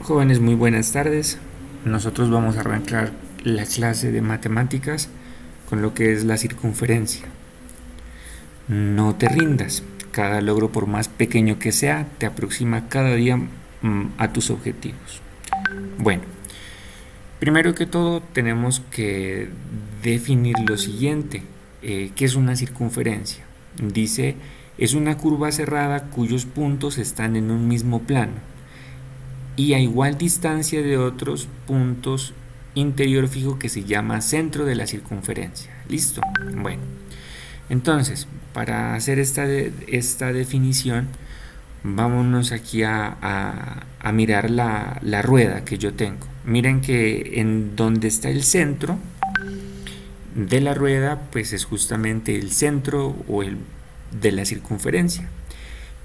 Jóvenes, muy buenas tardes. Nosotros vamos a arrancar la clase de matemáticas con lo que es la circunferencia. No te rindas. Cada logro, por más pequeño que sea, te aproxima cada día a tus objetivos. Bueno, primero que todo tenemos que definir lo siguiente. ¿Qué es una circunferencia? Dice, es una curva cerrada cuyos puntos están en un mismo plano y a igual distancia de otros puntos interior fijo que se llama centro de la circunferencia. ¿Listo? Bueno, entonces, para hacer esta definición, vámonos aquí a mirar la rueda que yo tengo. Miren que en donde está el centro de la rueda, pues es justamente el centro de la circunferencia.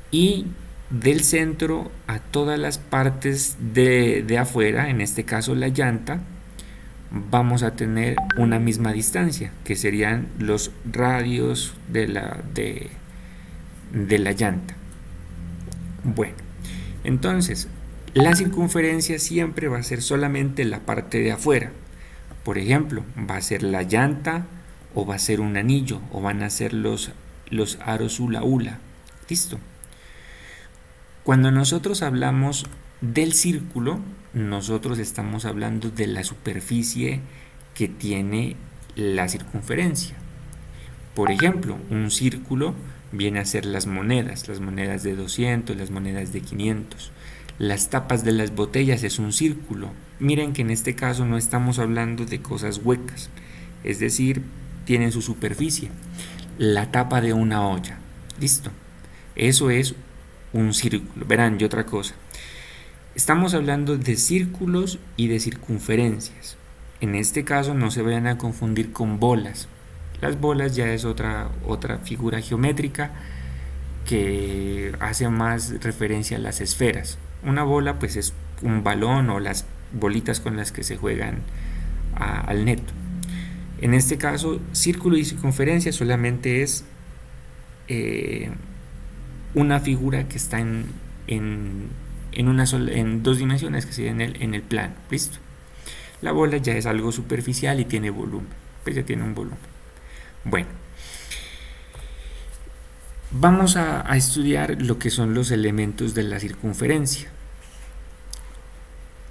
Y del centro a todas las partes de afuera, en este caso la llanta, vamos a tener una misma distancia, que serían los radios de la llanta. Bueno, entonces, la circunferencia siempre va a ser solamente la parte de afuera. Por ejemplo, va a ser la llanta, o va a ser un anillo, o van a ser los aros hula hula. ¿Listo? Cuando nosotros hablamos del círculo, nosotros estamos hablando de la superficie que tiene la circunferencia. Por ejemplo, un círculo viene a ser las monedas de 200, las monedas de 500. Las tapas de las botellas es un círculo. Miren que en este caso no estamos hablando de cosas huecas, es decir, tienen su superficie. La tapa de una olla, listo. Eso es un círculo. Verán, y otra cosa. Estamos hablando de círculos y de circunferencias. En este caso no se vayan a confundir con bolas. Las bolas ya es otra figura geométrica que hace más referencia a las esferas. Una bola pues es un balón o las bolitas con las que se juegan al neto. En este caso, círculo y circunferencia solamente es una figura que está en dos dimensiones, que sería en el plano. ¿Listo? La bola ya es algo superficial y tiene volumen. Pues ya tiene un volumen. Bueno, vamos a estudiar lo que son los elementos de la circunferencia.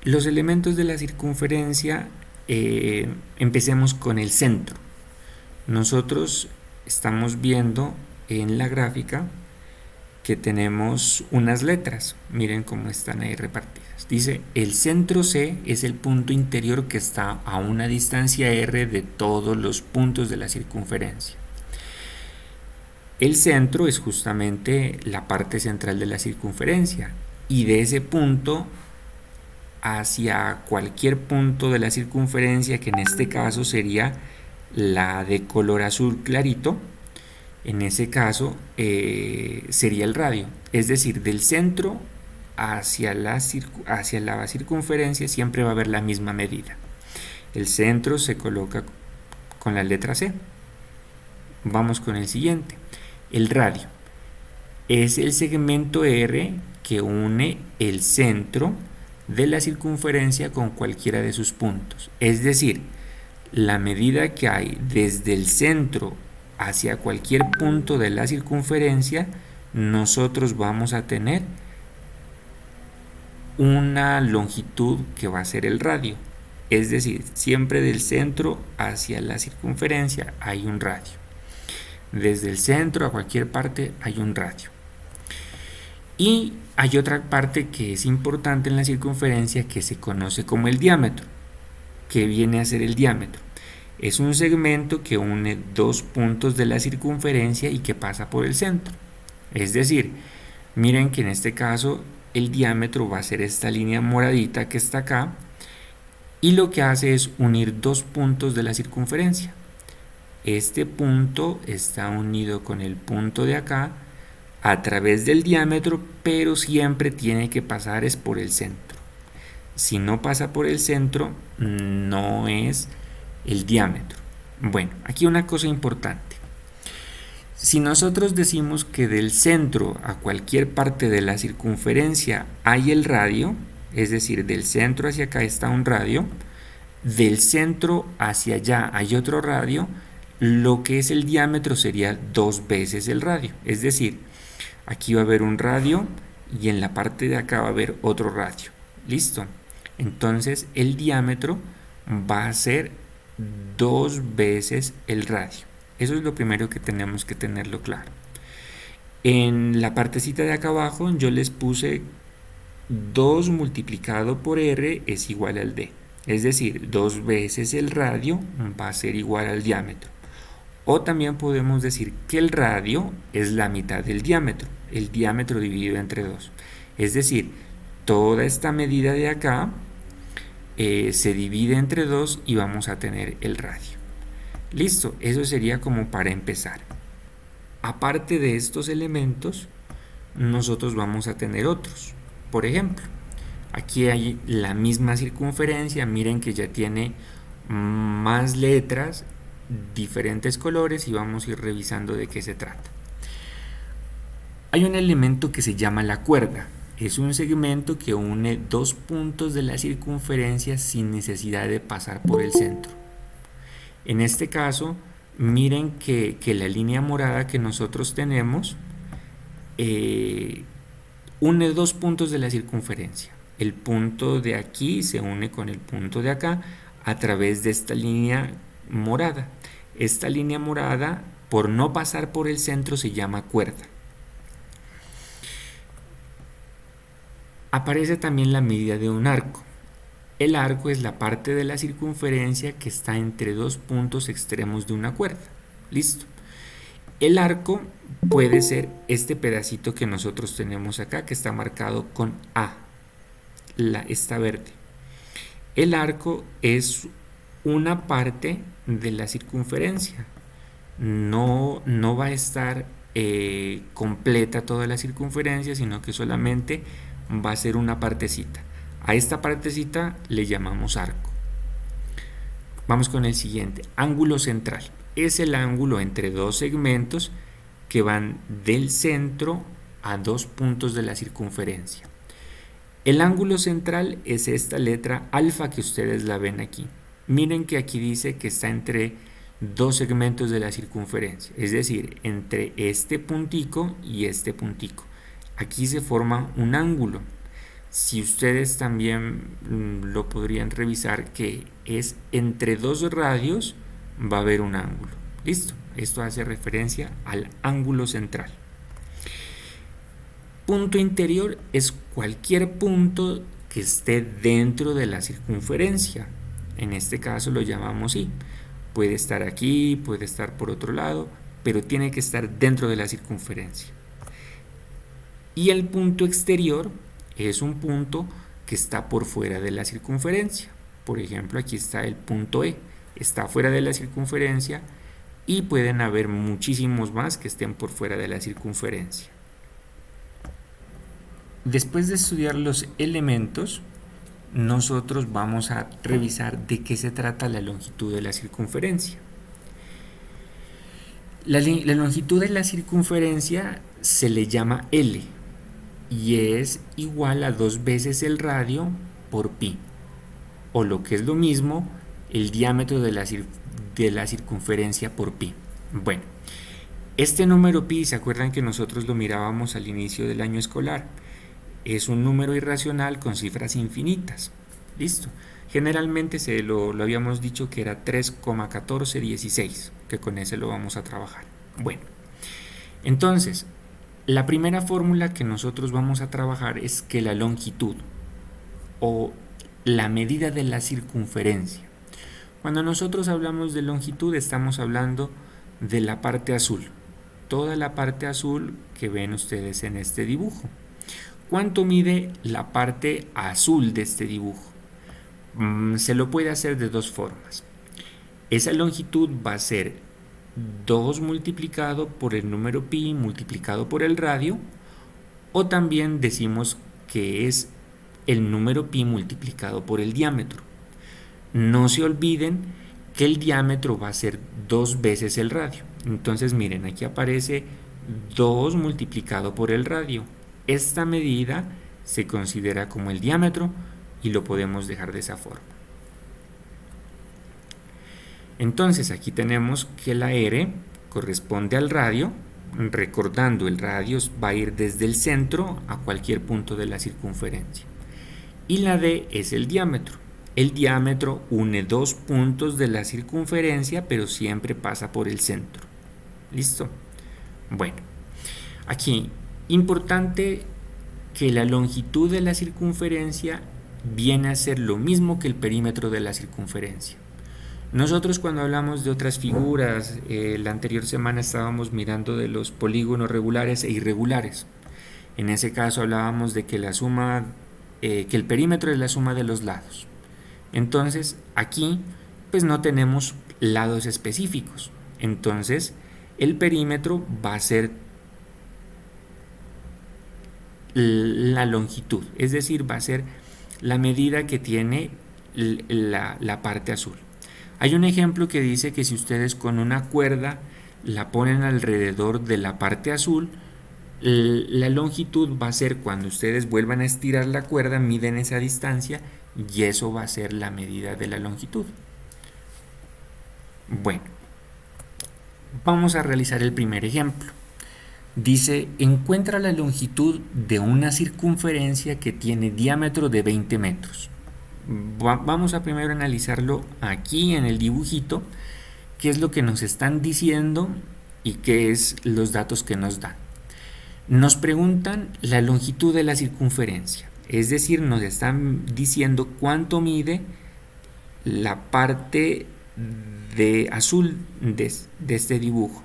Los elementos de la circunferencia, empecemos con el centro. Nosotros estamos viendo en la gráfica que tenemos unas letras. Miren cómo están ahí repartidas. Dice, el centro C es el punto interior que está a una distancia R de todos los puntos de la circunferencia. El centro es justamente la parte central de la circunferencia, y de ese punto hacia cualquier punto de la circunferencia, que en este caso sería la de color azul clarito, en ese caso sería el radio. Es decir, del centro hacia la circunferencia siempre va a haber la misma medida. El centro se coloca con la letra C. Vamos con el siguiente. El radio es el segmento R que une el centro de la circunferencia con cualquiera de sus puntos. Es decir, la medida que hay desde el centro hacia cualquier punto de la circunferencia, nosotros vamos a tener una longitud que va a ser el radio. Es decir, siempre del centro hacia la circunferencia hay un radio. Desde el centro a cualquier parte hay un radio. Y hay otra parte que es importante en la circunferencia, que se conoce como el diámetro. ¿Qué viene a ser el diámetro? Es un segmento que une dos puntos de la circunferencia y que pasa por el centro. Es decir, miren que en este caso el diámetro va a ser esta línea moradita que está acá, y lo que hace es unir dos puntos de la circunferencia. Este punto está unido con el punto de acá a través del diámetro, pero siempre tiene que pasar es por el centro. Si no pasa por el centro, no es el diámetro. Bueno, aquí una cosa importante. Si nosotros decimos que del centro a cualquier parte de la circunferencia hay el radio, es decir, del centro hacia acá está un radio, del centro hacia allá hay otro radio, lo que es el diámetro sería 2 veces el radio, es decir, aquí va a haber un radio y en la parte de acá va a haber otro radio. ¿Listo? Entonces el diámetro va a ser 2 veces el radio. Eso es lo primero que tenemos que tenerlo claro. En la partecita de acá abajo yo les puse 2 multiplicado por R es igual al D. Es decir, 2 veces el radio va a ser igual al diámetro. O también podemos decir que el radio es la mitad del diámetro, el diámetro dividido entre 2. Es decir, toda esta medida de acá se divide entre 2 y vamos a tener el radio. Listo, eso sería como para empezar. Aparte de estos elementos, nosotros vamos a tener otros. Por ejemplo, aquí hay la misma circunferencia, miren que ya tiene más letras, diferentes colores y vamos a ir revisando de qué se trata. Hay un elemento que se llama la cuerda. Es un segmento que une 2 puntos de la circunferencia sin necesidad de pasar por el centro. En este caso, miren que la línea morada que nosotros tenemos une 2 puntos de la circunferencia. El punto de aquí se une con el punto de acá a través de esta línea morada. Esta línea morada, por no pasar por el centro, se llama cuerda. Aparece también la medida de un arco. El arco es la parte de la circunferencia que está entre 2 puntos extremos de una cuerda. Listo. El arco puede ser este pedacito que nosotros tenemos acá, que está marcado con A, esta verde. El arco es una parte de la circunferencia. No va a estar completa toda la circunferencia, sino que solamente va a ser una partecita. A esta partecita le llamamos arco. Vamos con el siguiente. Ángulo central. Es el ángulo entre 2 segmentos que van del centro a 2 puntos de la circunferencia. El ángulo central es esta letra alfa que ustedes la ven aquí. Miren que aquí dice que está entre 2 segmentos de la circunferencia, es decir, entre este puntico y este puntico. Aquí se forma un ángulo. Si ustedes también lo podrían revisar, que es entre 2 radios va a haber un ángulo. Listo, esto hace referencia al ángulo central. Punto interior es cualquier punto que esté dentro de la circunferencia. En este caso lo llamamos I. Puede estar aquí, puede estar por otro lado, pero tiene que estar dentro de la circunferencia. Y el punto exterior es un punto que está por fuera de la circunferencia. Por ejemplo, aquí está el punto E, está fuera de la circunferencia y pueden haber muchísimos más que estén por fuera de la circunferencia. Después de estudiar los elementos, nosotros vamos a revisar de qué se trata la longitud de la circunferencia. La longitud de la circunferencia se le llama L y es igual a 2 veces el radio por pi, o lo que es lo mismo, el diámetro de la circunferencia por pi. Bueno, este número pi, ¿se acuerdan que nosotros lo mirábamos al inicio del año escolar? Es un número irracional con cifras infinitas. Listo. Generalmente lo habíamos dicho que era 3,1416, que con ese lo vamos a trabajar. Bueno, entonces, la primera fórmula que nosotros vamos a trabajar es que la longitud o la medida de la circunferencia. Cuando nosotros hablamos de longitud estamos hablando de la parte azul, toda la parte azul que ven ustedes en este dibujo. ¿Cuánto mide la parte azul de este dibujo? Se lo puede hacer de 2 formas. Esa longitud va a ser 2 multiplicado por el número pi multiplicado por el radio, o también decimos que es el número pi multiplicado por el diámetro. No se olviden que el diámetro va a ser 2 veces el radio. Entonces miren, aquí aparece 2 multiplicado por el radio. Esta medida se considera como el diámetro y lo podemos dejar de esa forma. Entonces aquí tenemos que la R corresponde al radio, recordando el radio va a ir desde el centro a cualquier punto de la circunferencia. Y la D es el diámetro. El diámetro une dos puntos de la circunferencia, pero siempre pasa por el centro. ¿Listo? Bueno, aquí, importante que la longitud de la circunferencia viene a ser lo mismo que el perímetro de la circunferencia. Nosotros cuando hablamos de otras figuras, la anterior semana estábamos mirando de los polígonos regulares e irregulares. En ese caso hablábamos de que la suma, que el perímetro es la suma de los lados. Entonces aquí pues no tenemos lados específicos. Entonces el perímetro va a ser la longitud, es decir, va a ser la medida que tiene la parte azul. Hay un ejemplo que dice que si ustedes con una cuerda la ponen alrededor de la parte azul, la longitud va a ser, cuando ustedes vuelvan a estirar la cuerda, miden esa distancia y eso va a ser la medida de la longitud. Bueno, vamos a realizar el primer ejemplo. Dice, encuentra la longitud de una circunferencia que tiene diámetro de 20 metros. Vamos a primero analizarlo aquí en el dibujito, qué es lo que nos están diciendo y qué es los datos que nos dan. Nos preguntan la longitud de la circunferencia, es decir, nos están diciendo cuánto mide la parte de azul de este dibujo.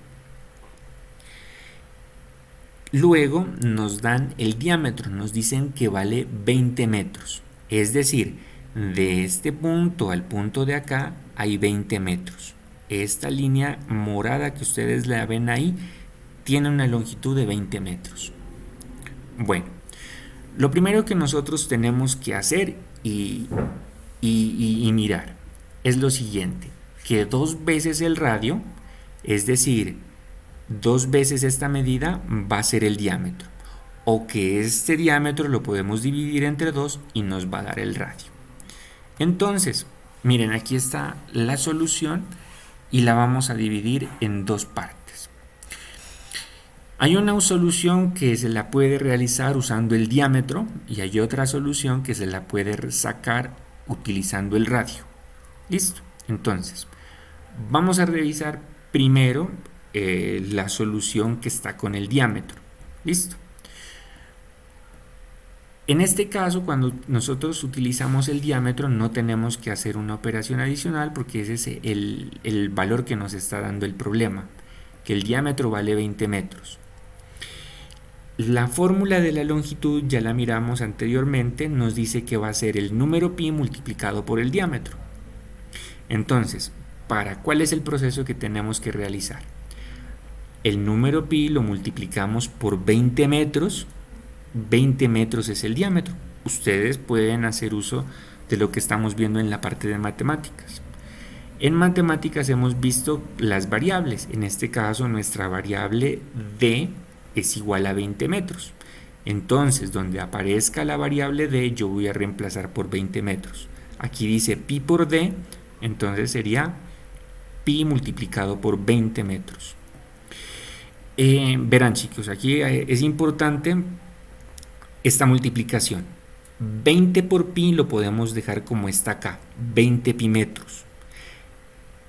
Luego nos dan el diámetro, nos dicen que vale 20 metros, es decir, de este punto al punto de acá hay 20 metros. Esta línea morada que ustedes la ven ahí tiene una longitud de 20 metros. Bueno, lo primero que nosotros tenemos que hacer y mirar es lo siguiente, que 2 veces el radio, es decir, 2 veces esta medida va a ser el diámetro, o que este diámetro lo podemos dividir entre 2 y nos va a dar el radio. Entonces, miren, aquí está la solución y la vamos a dividir en 2 partes. Hay una solución que se la puede realizar usando el diámetro y hay otra solución que se la puede sacar utilizando el radio. ¿Listo? Entonces, vamos a revisar primero la solución que está con el diámetro. ¿Listo? En este caso, cuando nosotros utilizamos el diámetro, no tenemos que hacer una operación adicional porque ese es el valor que nos está dando el problema, que el diámetro vale 20 metros. La fórmula de la longitud ya la miramos anteriormente, nos dice que va a ser el número pi multiplicado por el diámetro. Entonces, ¿cuál es el proceso que tenemos que realizar? El número pi lo multiplicamos por 20 metros. 20 metros es el diámetro. Ustedes pueden hacer uso de lo que estamos viendo en la parte de matemáticas. En matemáticas hemos visto las variables. En este caso, nuestra variable d es igual a 20 metros. Entonces, donde aparezca la variable d, yo voy a reemplazar por 20 metros. Aquí dice pi por d, entonces sería pi multiplicado por 20 metros. Verán, chicos, aquí es importante esta multiplicación. 20 por pi lo podemos dejar como está acá, 20 pi metros.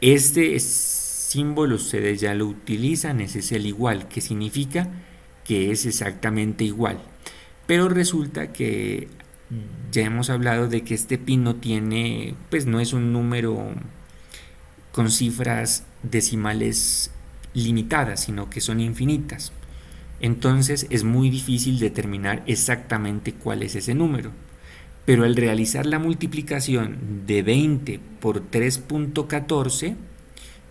Este símbolo ustedes ya lo utilizan, ese es el igual, que significa que es exactamente igual. Pero resulta que ya hemos hablado de que este pi no tiene, pues no es un número con cifras decimales limitadas, sino que son infinitas. Entonces es muy difícil determinar exactamente cuál es ese número. Pero al realizar la multiplicación de 20 por 3.14,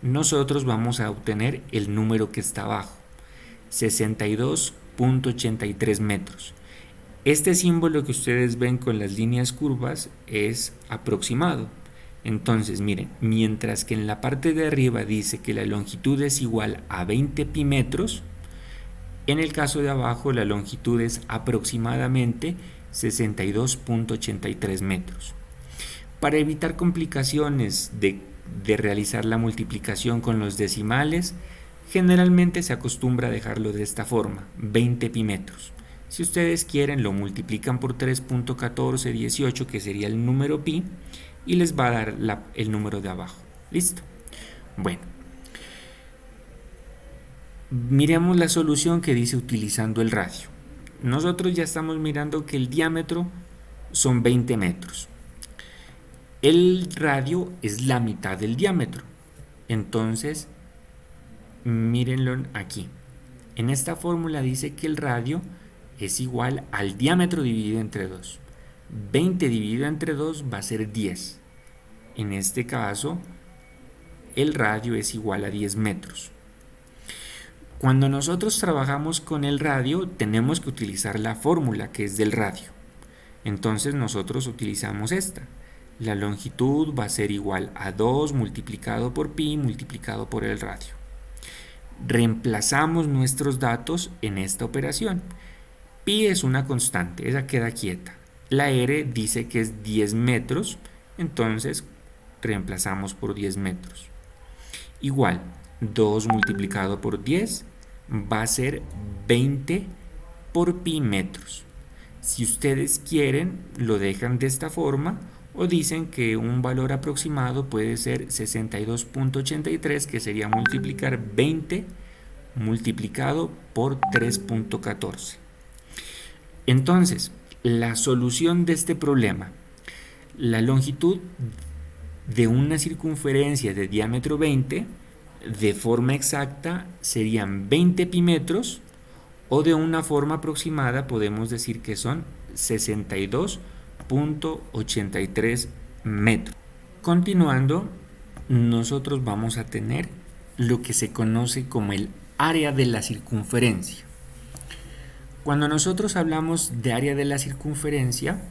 nosotros vamos a obtener el número que está abajo, 62.83 metros. Este símbolo que ustedes ven con las líneas curvas es aproximado. Entonces, miren, mientras que en la parte de arriba dice que la longitud es igual a 20 pi metros, en el caso de abajo la longitud es aproximadamente 62.83 metros. Para evitar complicaciones de realizar la multiplicación con los decimales, generalmente se acostumbra a dejarlo de esta forma, 20 pi metros. Si ustedes quieren, lo multiplican por 3.1418, que sería el número pi, y les va a dar el número de abajo. ¿Listo? Bueno, miremos la solución que dice utilizando el radio. Nosotros ya estamos mirando que el diámetro son 20 metros. El radio es la mitad del diámetro. Entonces, mírenlo aquí. En esta fórmula dice que el radio es igual al diámetro dividido entre 2. 20 dividido entre 2 va a ser 10. En este caso, el radio es igual a 10 metros. Cuando nosotros trabajamos con el radio, tenemos que utilizar la fórmula que es del radio. Entonces nosotros utilizamos esta. La longitud va a ser igual a 2 multiplicado por pi multiplicado por el radio. Reemplazamos nuestros datos en esta operación. Pi es una constante, esa queda quieta. La R dice que es 10 metros, entonces reemplazamos por 10 metros. Igual, 2 multiplicado por 10 va a ser 20 por pi metros. Si ustedes quieren, lo dejan de esta forma o dicen que un valor aproximado puede ser 62.83, que sería multiplicar 20 multiplicado por 3.14. Entonces, la solución de este problema, la longitud de una circunferencia de diámetro 20, de forma exacta serían 20 pi metros, o de una forma aproximada podemos decir que son 62.83 metros. Continuando, nosotros vamos a tener lo que se conoce como el área de la circunferencia. Cuando nosotros hablamos de área de la circunferencia,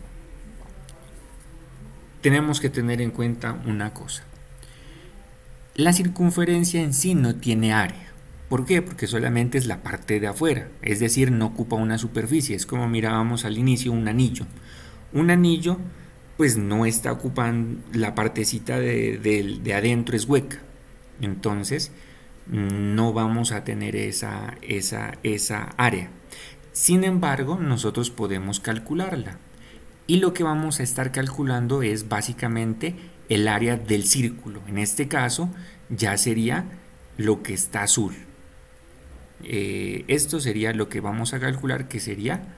tenemos que tener en cuenta una cosa. La circunferencia en sí no tiene área. ¿Por qué? Porque solamente es la parte de afuera, es decir, no ocupa una superficie. Es como mirábamos al inicio un anillo. Un anillo pues no está ocupando la partecita de adentro, es hueca. Entonces no vamos a tener esa área. Sin embargo, nosotros podemos calcularla. Y lo que vamos a estar calculando es básicamente el área del círculo. En este caso ya sería lo que está azul. Esto sería lo que vamos a calcular, que sería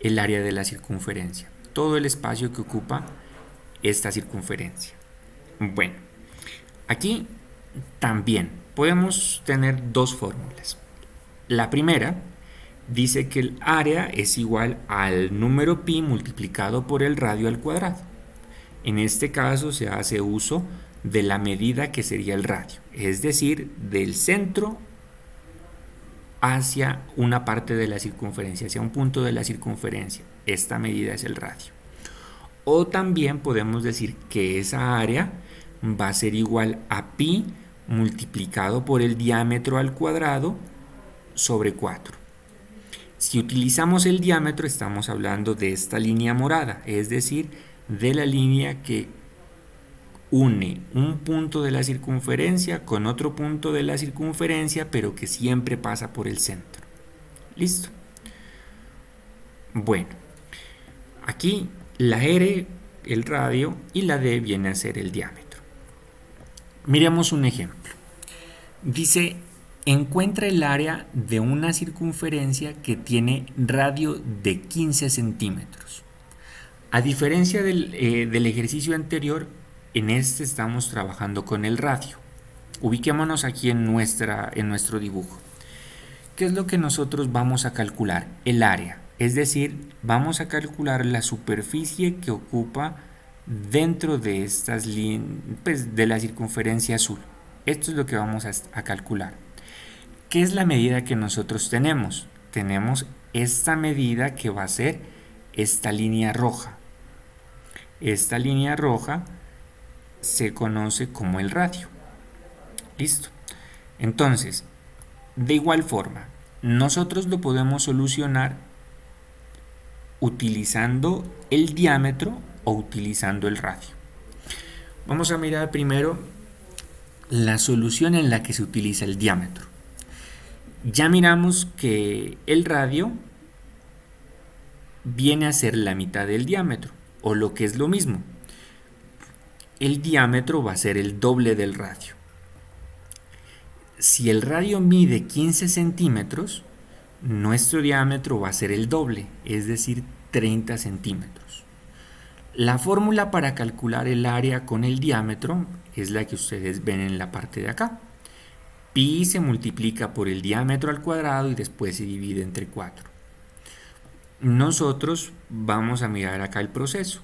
el área de la circunferencia. Todo el espacio que ocupa esta circunferencia. Bueno, aquí también podemos tener dos fórmulas. La primera dice que el área es igual al número pi multiplicado por el radio al cuadrado. En este caso se hace uso de la medida que sería el radio, es decir, del centro hacia una parte de la circunferencia, hacia un punto de la circunferencia. Esta medida es el radio. O también podemos decir que esa área va a ser igual a pi multiplicado por el diámetro al cuadrado sobre 4. Si utilizamos el diámetro, estamos hablando de esta línea morada, es decir, de la línea que une un punto de la circunferencia con otro punto de la circunferencia, pero que siempre pasa por el centro. ¿Listo? Bueno, aquí la R, el radio, y la D viene a ser el diámetro. Miremos un ejemplo. Dice: encuentra el área de una circunferencia que tiene radio de 15 centímetros. A diferencia del ejercicio anterior, en este estamos trabajando con el radio. Ubiquémonos aquí en nuestro dibujo. ¿Qué es lo que nosotros vamos a calcular? El área. Es decir, vamos a calcular la superficie que ocupa dentro de estas líneas, pues, de la circunferencia azul. Esto es lo que vamos a calcular. ¿Qué es la medida que nosotros tenemos? Tenemos esta medida que va a ser esta línea roja. Esta línea roja se conoce como el radio. Listo. Entonces, de igual forma, nosotros lo podemos solucionar utilizando el diámetro o utilizando el radio. Vamos a mirar primero la solución en la que se utiliza el diámetro. Ya miramos que el radio viene a ser la mitad del diámetro, o lo que es lo mismo, el diámetro va a ser el doble del radio. Si el radio mide 15 centímetros, nuestro diámetro va a ser el doble, es decir, 30 centímetros. La fórmula para calcular el área con el diámetro es la que ustedes ven en la parte de acá. Pi se multiplica por el diámetro al cuadrado y después se divide entre 4. Nosotros vamos a mirar acá el proceso.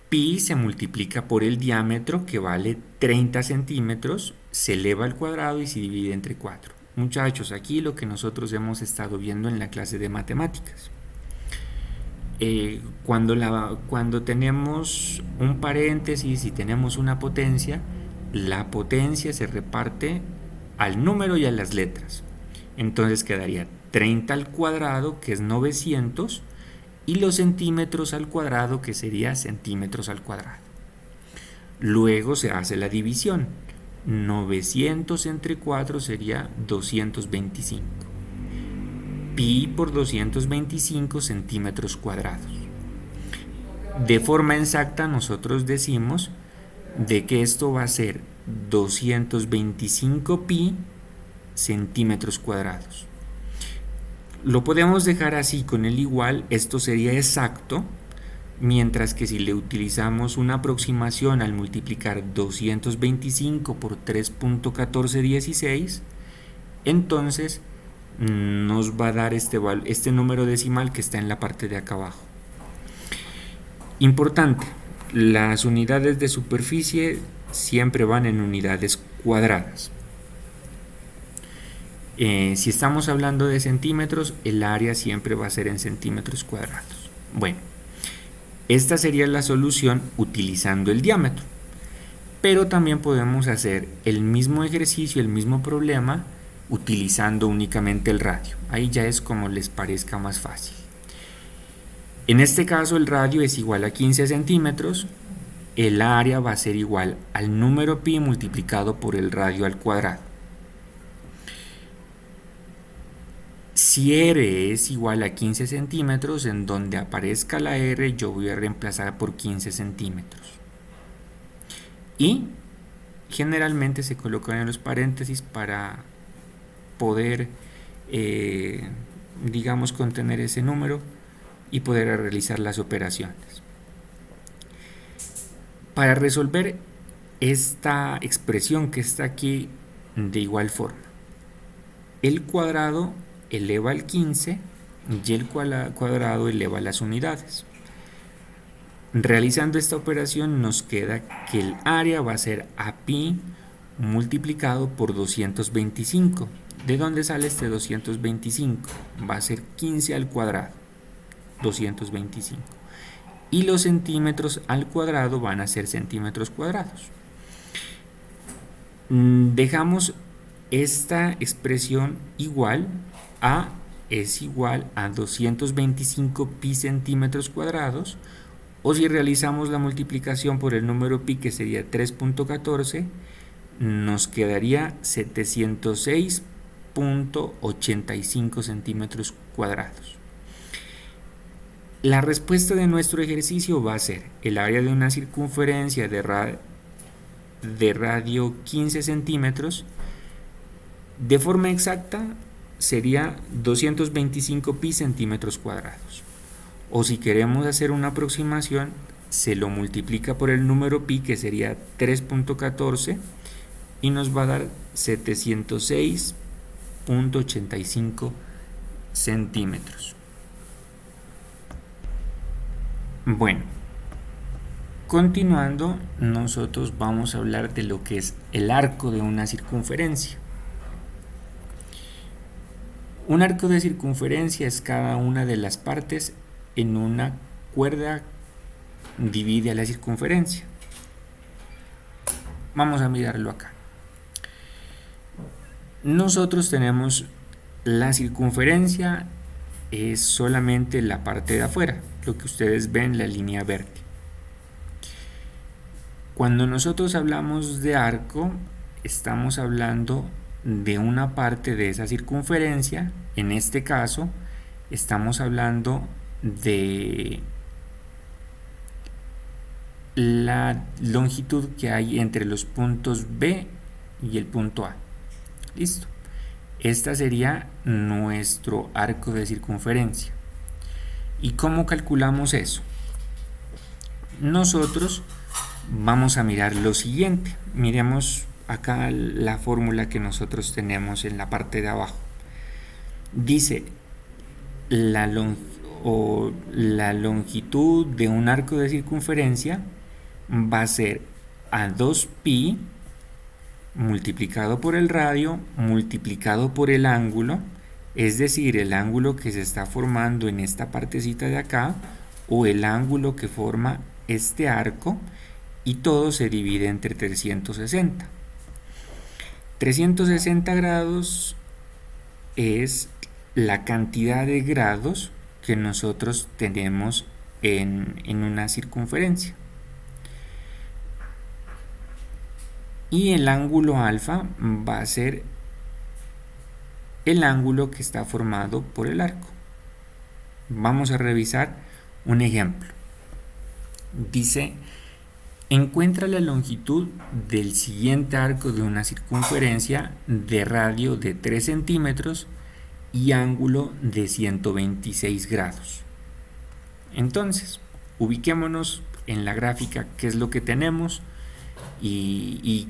Pi se multiplica por el diámetro, que vale 30 centímetros, se eleva al cuadrado y se divide entre 4. Muchachos, aquí lo que nosotros hemos estado viendo en la clase de matemáticas. Cuando tenemos un paréntesis y tenemos una potencia, la potencia se reparte al número y a las letras. Entonces quedaría 30 al cuadrado, que es 900, y los centímetros al cuadrado, que sería centímetros al cuadrado. Luego se hace la división. 900 entre 4 sería 225. Pi por 225 centímetros cuadrados. De forma exacta nosotros decimos de que esto va a ser 225 pi centímetros cuadrados. Lo podemos dejar así con el igual, esto sería exacto, mientras que si le utilizamos una aproximación al multiplicar 225 por 3.1416, entonces nos va a dar este número decimal que está en la parte de acá abajo. Importante, las unidades de superficie siempre van en unidades cuadradas. Si estamos hablando de centímetros, el área siempre va a ser en centímetros cuadrados. Bueno, esta sería la solución utilizando el diámetro. Pero también podemos hacer el mismo ejercicio, el mismo problema, utilizando únicamente el radio. Ahí ya es como les parezca más fácil. En este caso el radio es igual a 15 centímetros. El área va a ser igual al número pi multiplicado por el radio al cuadrado. Si R es igual a 15 centímetros, en donde aparezca la R yo voy a reemplazar por 15 centímetros. Y generalmente se colocan en los paréntesis para poder, digamos, contener ese número y poder realizar las operaciones. Para resolver esta expresión que está aquí de igual forma, el cuadrado eleva al 15 y el cuadrado eleva las unidades. Realizando esta operación nos queda que el área va a ser a pi multiplicado por 225. ¿De dónde sale este 225? Va a ser 15 al cuadrado, 225. Y los centímetros al cuadrado van a ser centímetros cuadrados. Dejamos esta expresión igual a, es igual a 225 pi centímetros cuadrados, o si realizamos la multiplicación por el número pi, que sería 3.14, nos quedaría 706.85 centímetros cuadrados. La respuesta de nuestro ejercicio va a ser el área de una circunferencia de radio 15 centímetros. De forma exacta sería 225 pi centímetros cuadrados. O si queremos hacer una aproximación, se lo multiplica por el número pi, que sería 3.14, y nos va a dar 706.85 centímetros. Bueno, continuando, nosotros vamos a hablar de lo que es el arco de una circunferencia. Un arco de circunferencia es cada una de las partes en una cuerda divide a la circunferencia. Vamos a mirarlo acá. Nosotros tenemos la circunferencia es solamente la parte de afuera, lo que ustedes ven, la línea verde. Cuando nosotros hablamos de arco, estamos hablando de una parte de esa circunferencia. En este caso, estamos hablando de la longitud que hay entre los puntos B y el punto A. Listo. Esta sería nuestro arco de circunferencia. ¿Y cómo calculamos eso? Nosotros vamos a mirar lo siguiente. Miremos acá la fórmula que nosotros tenemos en la parte de abajo. Dice la longitud de un arco de circunferencia va a ser a 2pi multiplicado por el radio multiplicado por el ángulo, es decir, el ángulo que se está formando en esta partecita de acá o el ángulo que forma este arco, y todo se divide entre 360. 360 grados es la cantidad de grados que nosotros tenemos en una circunferencia. Y el ángulo alfa va a ser el ángulo que está formado por el arco. Vamos a revisar un ejemplo. Dice, encuentra la longitud del siguiente arco de una circunferencia de radio de 3 centímetros y ángulo de 126 grados. Entonces, ubiquémonos en la gráfica, qué es lo que tenemos y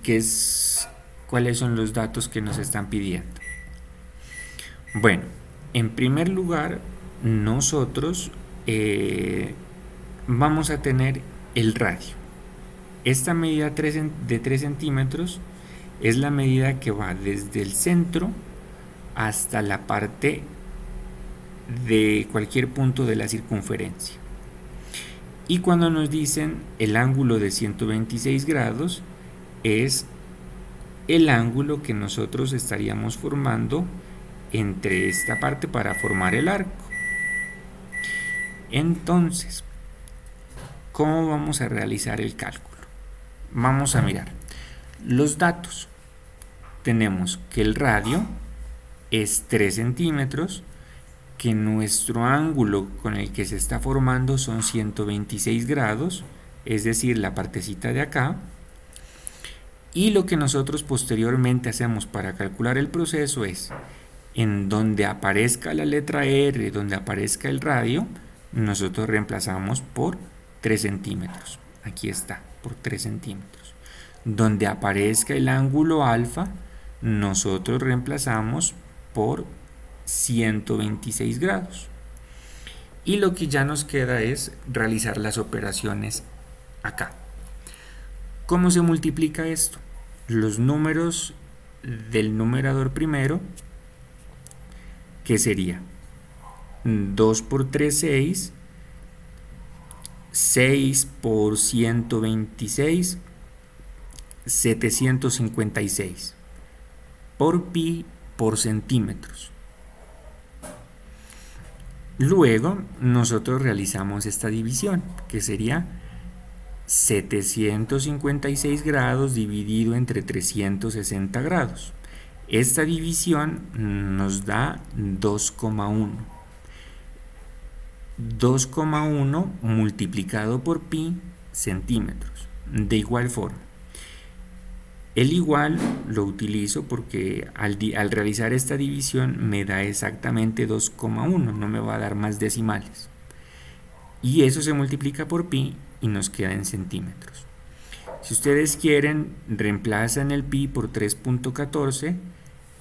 cuáles son los datos que nos están pidiendo. Bueno, en primer lugar, nosotros vamos a tener el radio. Esta medida de 3 centímetros es la medida que va desde el centro hasta la parte de cualquier punto de la circunferencia. Y cuando nos dicen el ángulo de 126 grados, es el ángulo que nosotros estaríamos formando entre esta parte para formar el arco. Entonces, ¿cómo vamos a realizar el cálculo? Vamos a mirar los datos. Tenemos que el radio es 3 centímetros, que nuestro ángulo con el que se está formando son 126 grados, es decir, la partecita de acá. Y lo que nosotros posteriormente hacemos para calcular el proceso es, en donde aparezca la letra R, donde aparezca el radio, nosotros reemplazamos por 3 centímetros. Aquí está, por 3 centímetros. Donde aparezca el ángulo alfa, nosotros reemplazamos por 126 grados. Y lo que ya nos queda es realizar las operaciones acá. ¿Cómo se multiplica esto? Los números del numerador primero, que sería 2 por 3, 6, 6 por 126, 756, por pi por centímetros. Luego nosotros realizamos esta división, que sería 756 grados dividido entre 360 grados. Esta división nos da 2,1. 2,1 multiplicado por pi centímetros. De igual forma, el igual lo utilizo porque al realizar esta división me da exactamente 2,1, no me va a dar más decimales. Y eso se multiplica por pi y nos queda en centímetros. Si ustedes quieren, reemplazan el pi por 3.14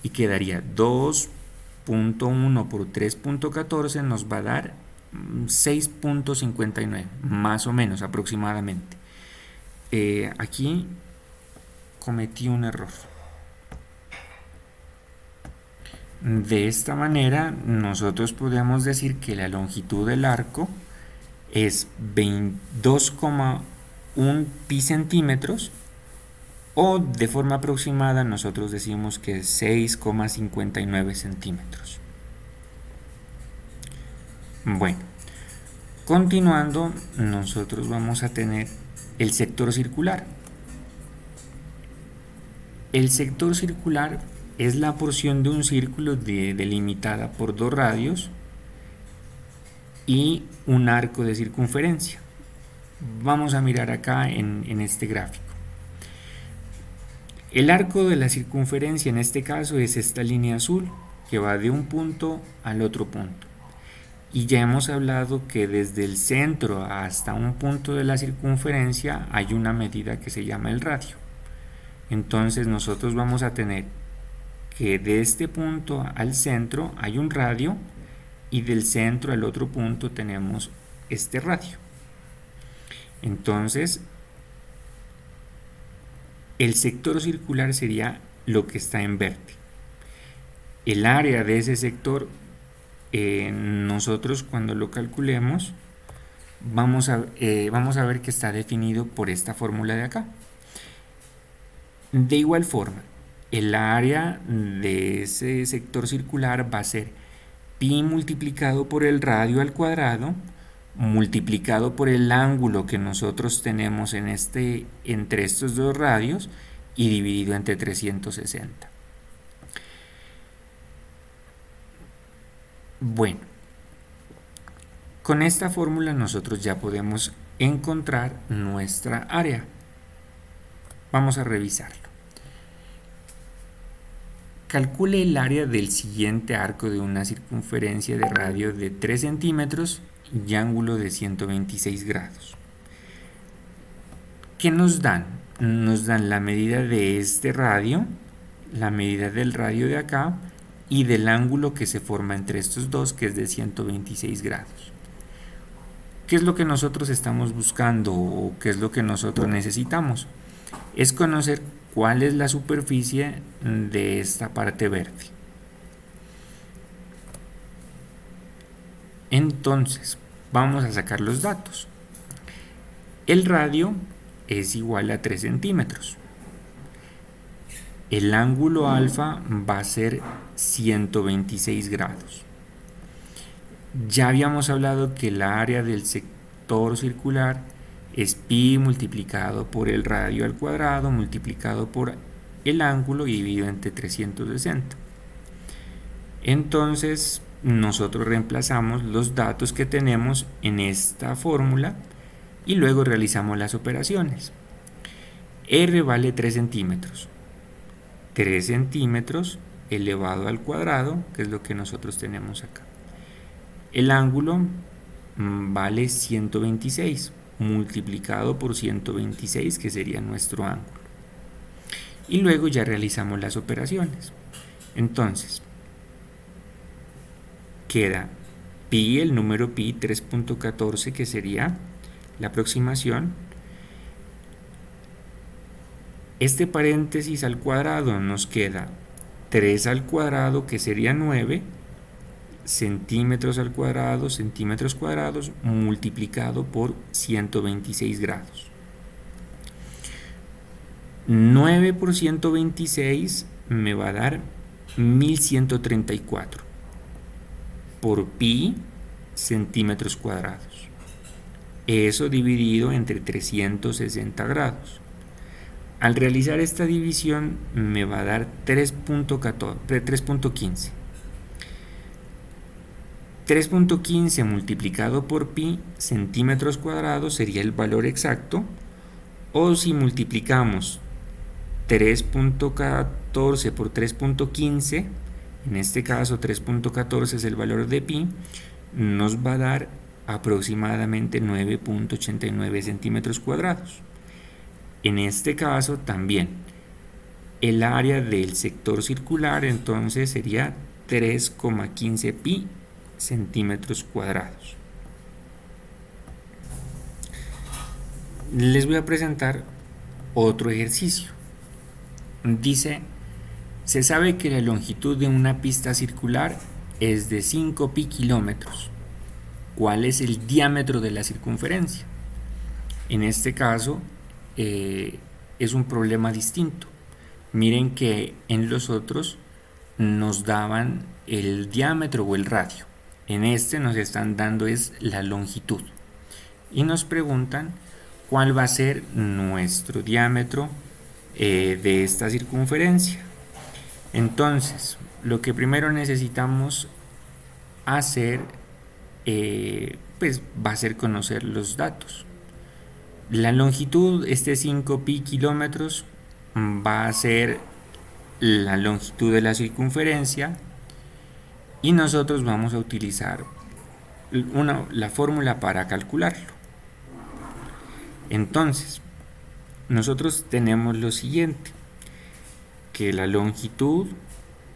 y quedaría 2.1 por 3.14, nos va a dar 6.59, más o menos aproximadamente. Aquí cometí un error. De esta manera nosotros podemos decir que la longitud del arco es 2,1 pi centímetros, o de forma aproximada nosotros decimos que es 6,59 centímetros. Bueno, continuando, nosotros vamos a tener el sector circular. El sector circular es la porción de un círculo delimitada por dos radios y un arco de circunferencia. Vamos a mirar acá en este gráfico. El arco de la circunferencia en este caso es esta línea azul que va de un punto al otro punto. Y ya hemos hablado que desde el centro hasta un punto de la circunferencia hay una medida que se llama el radio. Entonces nosotros vamos a tener que de este punto al centro hay un radio y del centro al otro punto tenemos este radio. Entonces el sector circular sería lo que está en verde. El área de ese sector, nosotros cuando lo calculemos vamos a ver que está definido por esta fórmula de acá. De igual forma, el área de ese sector circular va a ser pi multiplicado por el radio al cuadrado multiplicado por el ángulo que nosotros tenemos entre estos dos radios y dividido entre 360. Bueno, con esta fórmula nosotros ya podemos encontrar nuestra área. Vamos a revisarlo. Calcule el área del siguiente arco de una circunferencia de radio de 3 centímetros y ángulo de 126 grados. ¿Qué nos dan? Nos dan la medida de este radio, la medida del radio de acá y del ángulo que se forma entre estos dos, que es de 126 grados. ¿Qué es lo que nosotros estamos buscando o qué es lo que nosotros necesitamos? Es conocer cuál es la superficie de esta parte verde. Entonces, vamos a sacar los datos. El radio es igual a 3 centímetros. El ángulo alfa va a ser 126 grados. Ya habíamos hablado que el área del sector circular es pi multiplicado por el radio al cuadrado multiplicado por el ángulo y dividido entre 360. Entonces nosotros reemplazamos los datos que tenemos en esta fórmula y luego realizamos las operaciones. R vale 3 centímetros. 3 centímetros elevado al cuadrado, que es lo que nosotros tenemos acá. El ángulo vale 126 multiplicado por 126, que sería nuestro ángulo. Y luego ya realizamos las operaciones. Entonces, queda pi, el número pi, 3.14, que sería la aproximación. Este paréntesis al cuadrado nos queda 3 al cuadrado, que sería 9, centímetros al cuadrado, centímetros cuadrados, multiplicado por 126 grados. 9 por 126 me va a dar 1134 por pi centímetros cuadrados. Eso dividido entre 360 grados. Al realizar esta división me va a dar 3.15. 3.15 multiplicado por pi centímetros cuadrados sería el valor exacto, o si multiplicamos 3.14 por 3.15, en este caso 3.14 es el valor de pi, nos va a dar aproximadamente 9.89 centímetros cuadrados. En este caso también el área del sector circular entonces sería 3,15 pi centímetros cuadrados. Les voy a presentar otro ejercicio. Dice, se sabe que la longitud de una pista circular es de 5 pi kilómetros. ¿Cuál es el diámetro de la circunferencia? En este caso es un problema distinto. Miren que en los otros nos daban el diámetro o el radio. En este nos están dando es la longitud y nos preguntan cuál va a ser nuestro diámetro de esta circunferencia. Entonces, lo que primero necesitamos hacer pues va a ser conocer los datos. La longitud, este 5pi kilómetros, va a ser la longitud de la circunferencia y nosotros vamos a utilizar la fórmula para calcularlo. Entonces, nosotros tenemos lo siguiente, que la longitud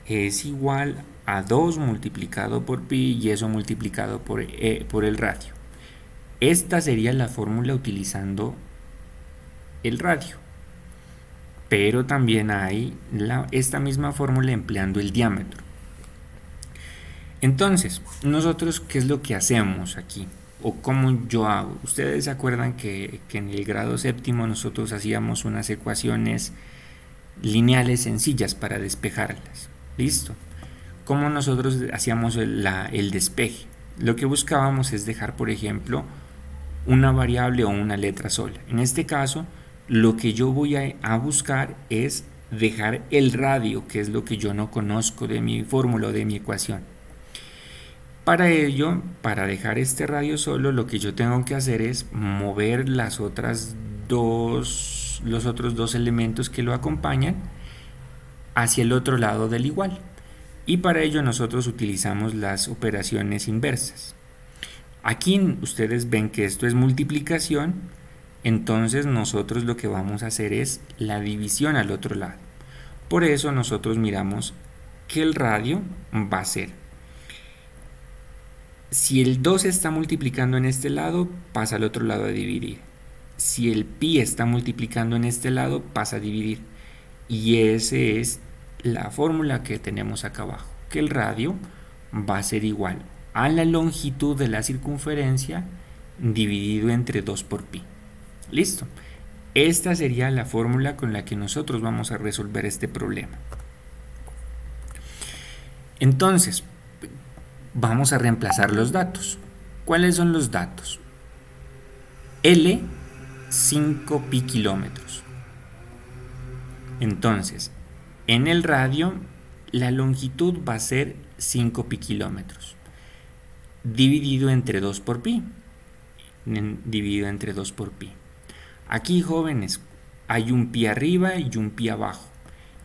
es igual a 2 multiplicado por pi y eso multiplicado por el radio. Esta sería la fórmula utilizando el radio, pero también hay esta misma fórmula empleando el diámetro. Entonces, nosotros, ¿qué es lo que hacemos aquí? O cómo yo hago. Ustedes se acuerdan que en el grado séptimo nosotros hacíamos unas ecuaciones lineales sencillas para despejarlas. ¿Listo? ¿Cómo nosotros hacíamos el despeje? Lo que buscábamos es dejar, por ejemplo, una variable o una letra sola. En este caso, lo que yo voy a buscar es dejar el radio, que es lo que yo no conozco de mi fórmula o de mi ecuación. Para ello, para dejar este radio solo, lo que yo tengo que hacer es mover los otros dos elementos que lo acompañan hacia el otro lado del igual. Y para ello nosotros utilizamos las operaciones inversas. Aquí ustedes ven que esto es multiplicación, entonces nosotros lo que vamos a hacer es la división al otro lado. Por eso nosotros miramos que el radio va a ser, si el 2 está multiplicando en este lado, pasa al otro lado a dividir. Si el pi está multiplicando en este lado, pasa a dividir. Y esa es la fórmula que tenemos acá abajo, que el radio va a ser igual a la longitud de la circunferencia dividido entre 2 por pi. Listo. Esta sería la fórmula con la que nosotros vamos a resolver este problema. Entonces, vamos a reemplazar los datos. ¿Cuáles son los datos? L, 5 pi kilómetros. Entonces, en el radio, la longitud va a ser 5 pi kilómetros, dividido entre 2 por pi. Dividido entre 2 por pi. Aquí, jóvenes, hay un pi arriba y un pi abajo.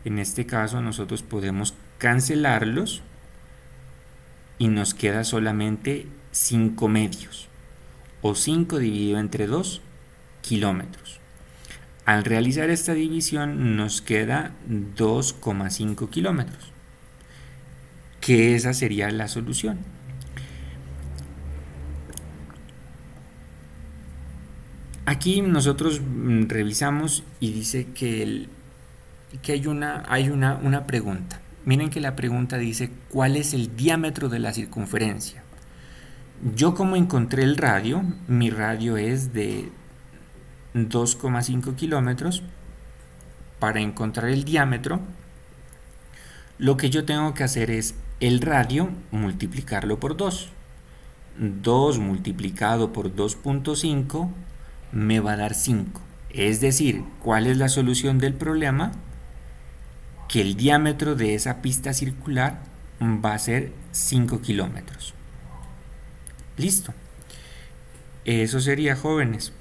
En este caso, nosotros podemos cancelarlos y nos queda solamente 5 medios, o 5 dividido entre 2 kilómetros. Al realizar esta división nos queda 2,5 kilómetros, que esa sería la solución. Aquí nosotros revisamos y dice que hay una pregunta. Miren que la pregunta dice ¿cuál es el diámetro de la circunferencia? Yo, como encontré el radio, mi radio es de 2,5 kilómetros. Para encontrar el diámetro, lo que yo tengo que hacer es el radio multiplicarlo por 2. 2 multiplicado por 2,5 me va a dar 5. Es decir, ¿cuál es la solución del problema? Que el diámetro de esa pista circular va a ser 5 kilómetros. Listo. Eso sería, jóvenes.